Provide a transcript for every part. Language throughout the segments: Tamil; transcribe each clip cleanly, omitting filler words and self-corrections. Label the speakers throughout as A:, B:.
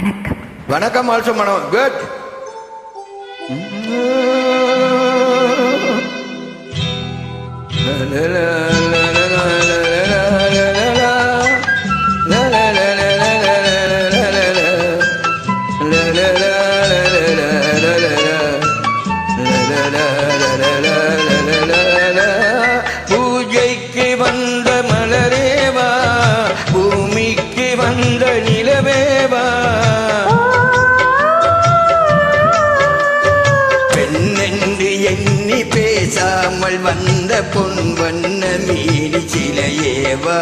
A: வணக்கம்.
B: வணக்கம் ஆல்சோ மனம். குட். பூஜைக்கு வந்த மலரேவா, பூமிக்கு வந்த நிலவேவா, பெண்ணென்று எண்ணி பேசாமல் வந்த பொன் வண்ண மீறி சிலையேவா,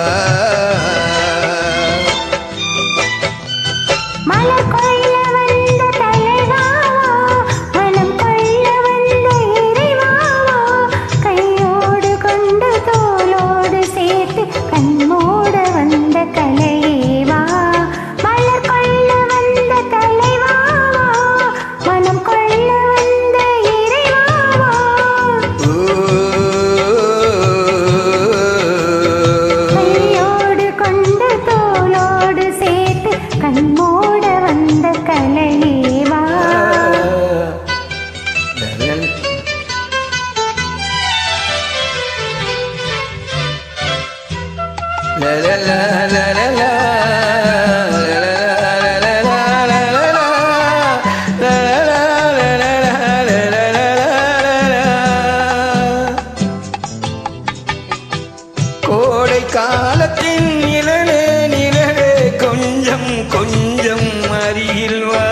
B: கோடை காலத்தின் நிழலே நிழலே கொஞ்சம் கொஞ்சம் அருகில் வா,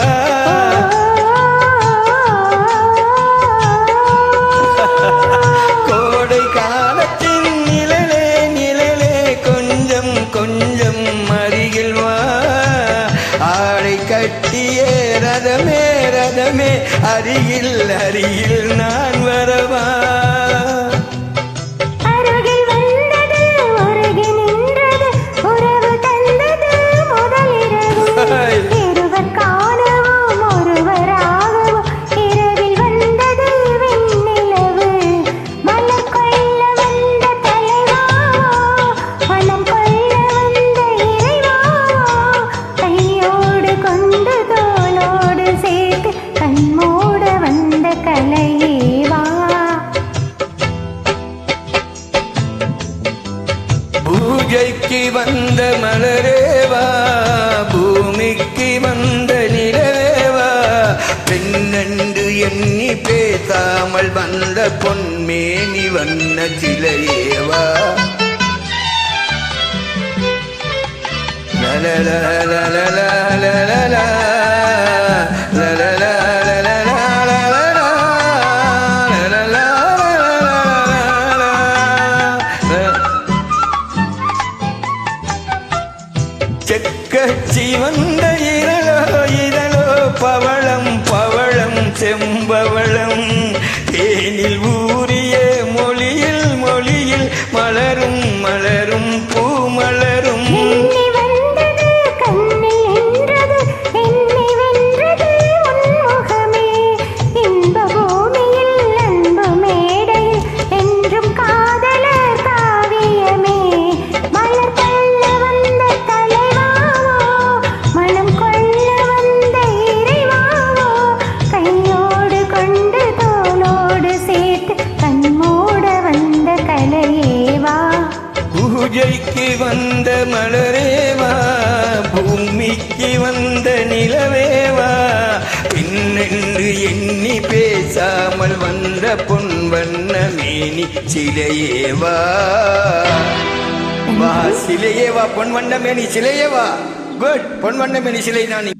B: கோடை காலத்தின் நிழலே நிழலே கொஞ்சம் கொஞ்சம் அருகில் வா, ஆடை கட்டிய ரதமே ரதமே அருகில் அருகில் நான் வரவா, பூஜைக்கு வந்த மலரேவா, பூமிக்கு வந்த நிலவேவா, பெண்ணென்று எண்ணி பேசாமல் வந்த பொன்மேனி வண்ண சிலையேவா, செக்கச்சி வந்த இரளோ இரளோ பவளம் பவளம் செம்பவளம், தேனில் ஊறிய மொழியில் மொழியில் மலரும் மலரும் பூமலரும், பூஜைக்கு வந்த மலரேவா, பூமிக்கு வந்த நிலவேவா, பின்னென்று எண்ணி பேசாமல் வந்த பொன் வண்ண மேனி சிலையேவா, வா சிலையேவா, பொன் வண்ண மேனி சிலையேவா. குட். பொன் வண்ண மேனி சிலை நான்